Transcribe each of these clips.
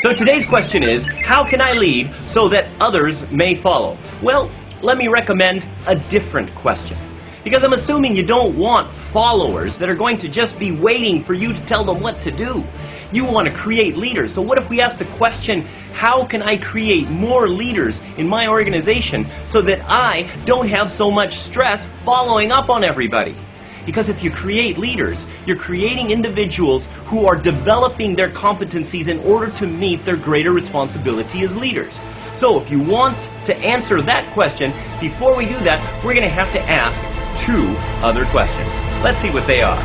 So today's question is, how can I lead so that others may follow? Well, let me recommend a different question. Because I'm assuming you don't want followers that are going to just be waiting for you to tell them what to do. You want to create leaders. So what if we ask the question, how can I create more leaders in my organization so that I don't have so much stress following up on everybody? Because if you create leaders, you're creating individuals who are developing their competencies in order to meet their greater responsibility as leaders. So if you want to answer that question, before we do that, we're going to have to ask two other questions. Let's see what they are.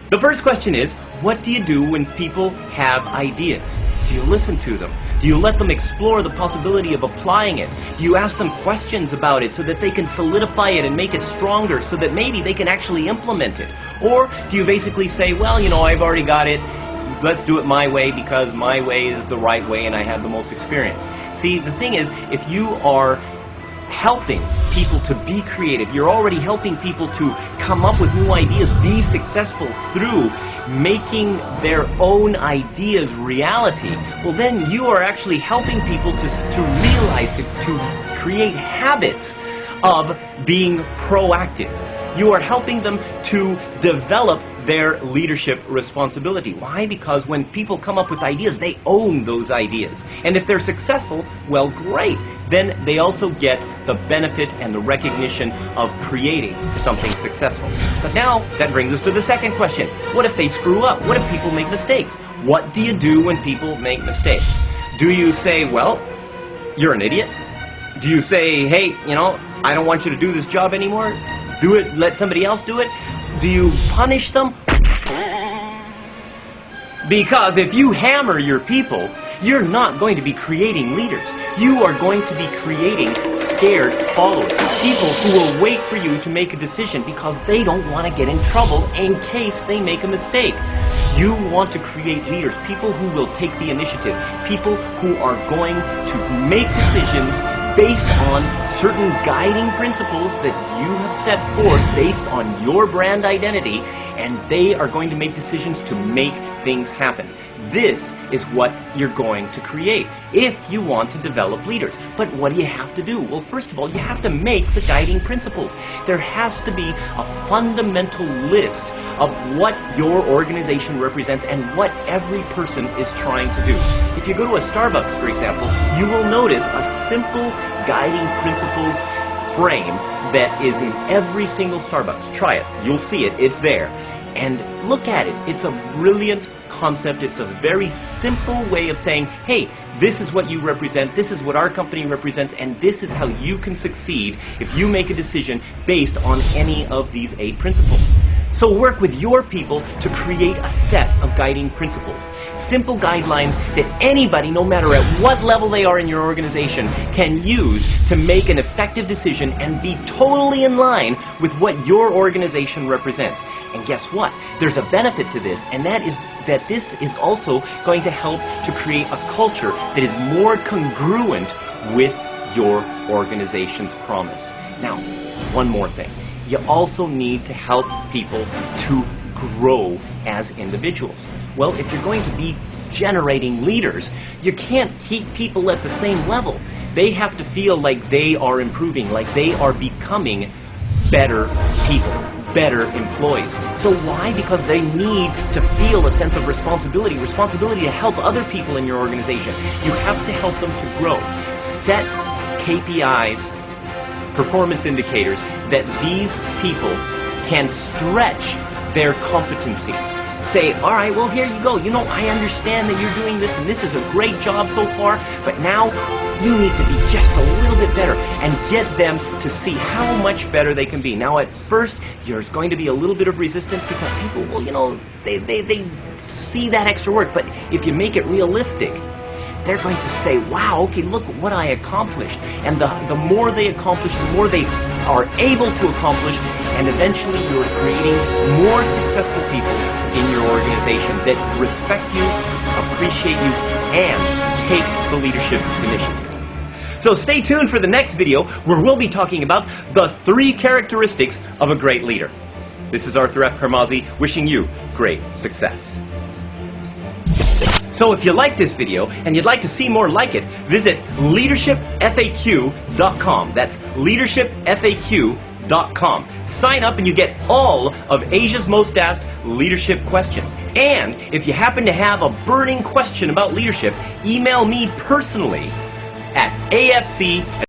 The first question is, what do you do when people have ideas? Do you listen to them? Do you let them explore the possibility of applying it? Do you ask them questions about it so that they can solidify it and make it stronger so that maybe they can actually implement it? Or do you basically say, well, you know, I've already got it, let's do it my way because my way is the right way and I have the most experience. See, the thing is, if you are helping people to be creative, you're already helping people to come up with new ideas, be successful through making their own ideas reality, well then you are actually helping people to realize, to create habits of being proactive. You are helping them to develop their leadership responsibility. Why? Because when people come up with ideas, they own those ideas. And if they're successful, well, great. Then they also get the benefit and the recognition of creating something successful. But now, that brings us to the second question. What if they screw up? What if people make mistakes? What do you do when people make mistakes? Do you say, well, you're an idiot? Do you say, hey, you know, I don't want you to do this job anymore? Do it, let somebody else do it? Do you punish them? Because if you hammer your people, you're not going to be creating leaders. You are going to be creating scared followers. People who will wait for you to make a decision because they don't want to get in trouble in case they make a mistake. You want to create leaders, people who will take the initiative, people who are going to make decisions based on certain guiding principles that you have set forth based on your brand identity, and they are going to make decisions to make things happen. This is what you're going to create if you want to develop leaders. But what do you have to do? Well, first of all, you have to make the guiding principles. There has to be a fundamental list of what your organization represents and what every person is trying to do. If you go to a Starbucks, for example, you will notice a simple guiding principles frame that is in every single Starbucks. Try it. You'll see it. It's there. And look at it. It's a brilliant concept. It's a very simple way of saying, hey, this is what you represent, this is what our company represents, and this is how you can succeed if you make a decision based on any of these 8 principles. So work with your people to create a set of guiding principles. Simple guidelines that anybody, no matter at what level they are in your organization, can use to make an effective decision and be totally in line with what your organization represents. And guess what? There's a benefit to this, and that is that this is also going to help to create a culture that is more congruent with your organization's promise. Now, one more thing. You also need to help people to grow as individuals. Well, if you're going to be generating leaders, you can't keep people at the same level. They have to feel like they are improving, like they are becoming better people, better employees. So why? Because they need to feel a sense of responsibility to help other people in your organization. You have to help them to grow. Set KPIs, performance indicators, that these people can stretch their competencies. Say, all right, well, here you go. You know, I understand that you're doing this, and this is a great job so far, but now you need to be just a little bit better and get them to see how much better they can be. Now, at first, there's going to be a little bit of resistance because people, well, you know, they see that extra work, but if you make it realistic, they're going to say, wow, okay, look what I accomplished. And the more they accomplish, the more they are able to accomplish, and eventually you're creating more successful people in your organization that respect you, appreciate you, and take the leadership initiative. So stay tuned for the next video where we'll be talking about the 3 characteristics of a great leader. This is Arthur F. Carmazzi wishing you great success. So if you like this video and you'd like to see more like it, visit leadershipfaq.com. That's leadershipfaq.com. Sign up and you get all of Asia's most asked leadership questions. And if you happen to have a burning question about leadership, email me personally at afc